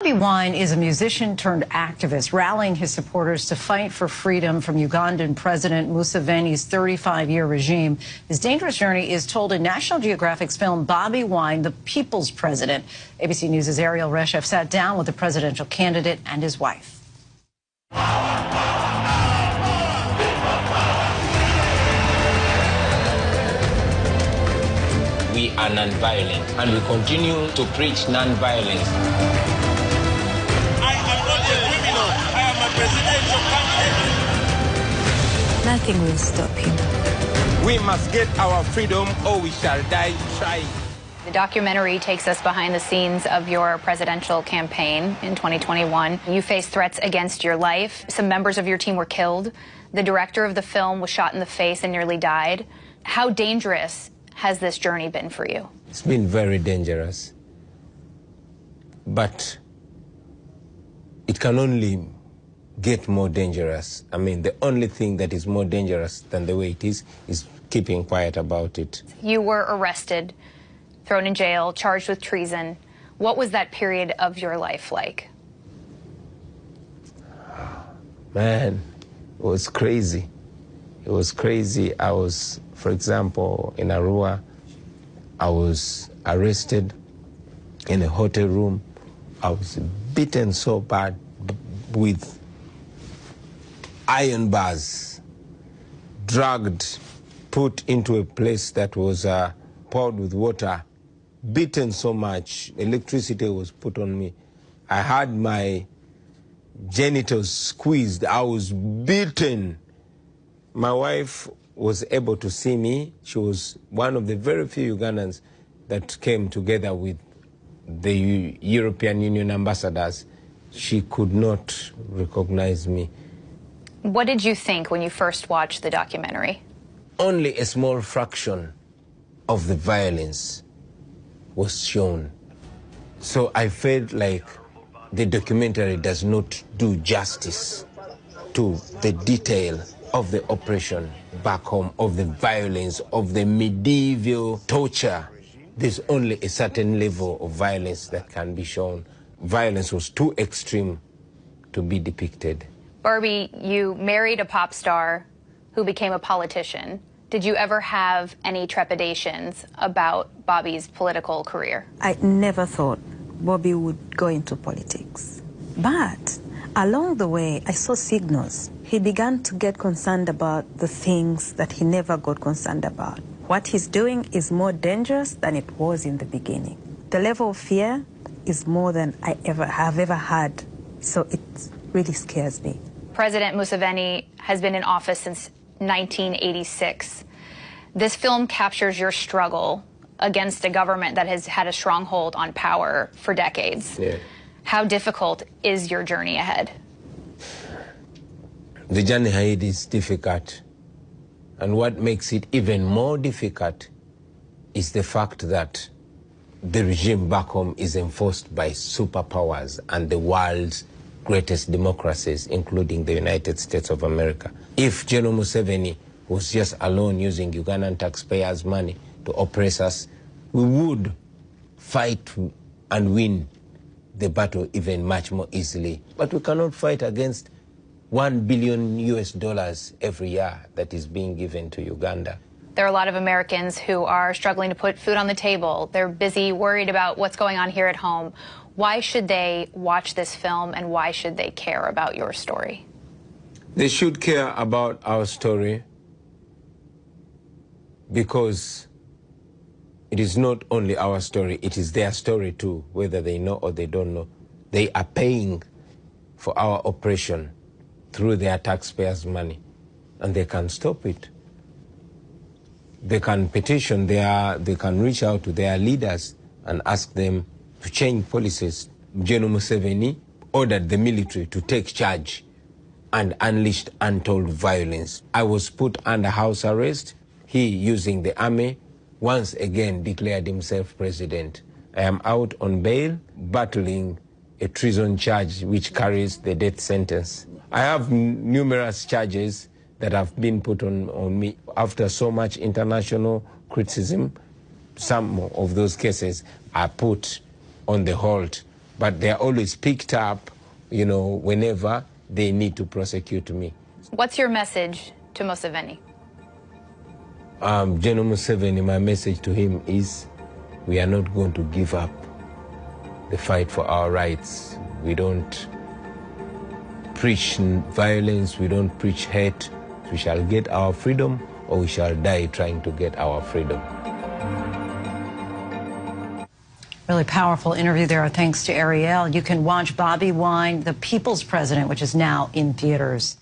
Bobiwine is a musician turned activist, rallying his supporters to fight for freedom from Ugandan President Museveni's 35-year regime. His dangerous journey is told in National Geographic's film Bobiwine, the People's President. ABC News' Ariel Reshef sat down with the presidential candidate and his wife. We are non-violent, and we continue to preach non-violence. I am not a criminal. I am a presidential candidate. Nothing will stop him. We must get our freedom or we shall die trying. The documentary takes us behind the scenes of your presidential campaign in 2021. You faced threats against your life. Some members of your team were killed. The director of the film was shot in the face and nearly died. How dangerous has this journey been for you? It's been very dangerous, but it can only get more dangerous. I mean, the only thing that is more dangerous than the way it is keeping quiet about it. You were arrested, thrown in jail, charged with treason. What was that period of your life like? Man, it was crazy. It was crazy. I was, for example, in Arua, I was arrested in a hotel room. I was beaten so bad with iron bars, dragged, put into a place that was poured with water, beaten so much, electricity was put on me. I had my genitals squeezed, I was beaten. My wife was able to see me. She was one of the very few Ugandans that came together with the European Union ambassadors. She could not recognize me. What did you think when you first watched the documentary? Only a small fraction of the violence was shown. So I felt like the documentary does not do justice to the detail of the oppression back home, of the violence, of the medieval torture. There's only a certain level of violence that can be shown. Violence was too extreme to be depicted. Barbie, you married a pop star who became a politician. Did you ever have any trepidations about Bobby's political career? I never thought Bobby would go into politics. But along the way, I saw signals. He began to get concerned about the things that he never got concerned about. What he's doing is more dangerous than it was in the beginning. The level of fear is more than I have ever had, so it really scares me. President Museveni has been in office since 1986. This film captures your struggle against a government that has had a stronghold on power for decades. Yeah. How difficult is your journey ahead? The journey ahead is difficult. And what makes it even more difficult is the fact that the regime back home is enforced by superpowers and the world's greatest democracies, including the United States of America. If General Museveni was just alone using Ugandan taxpayers' money to oppress us, we would fight and win the battle even much more easily. But we cannot fight against $1 billion every year that is being given to Uganda. There are a lot of Americans who are struggling to put food on the table. They're busy, worried about what's going on here at home. Why should they watch this film, and why should they care about your story? They should care about our story because it is not only our story, it is their story too, whether they know or they don't know. They are paying for our oppression through their taxpayers' money, and they can stop it. They can petition, they can reach out to their leaders and ask them to change policies. General Museveni ordered the military to take charge and unleashed untold violence. I was put under house arrest. He, using the army, once again declared himself president. I am out on bail, battling a treason charge which carries the death sentence. I have numerous charges that have been put on me. After so much international criticism, some of those cases are put on the hold but they are always picked up, you know, whenever they need to prosecute me. What's your message to Museveni? General Museveni, my message to him is we are not going to give up the fight for our rights. We don't preach violence, we don't preach hate. We shall get our freedom or we shall die trying to get our freedom. Really powerful interview there. Thanks to Ariel. You can watch Bobiwine, The People's President, which is now in theaters.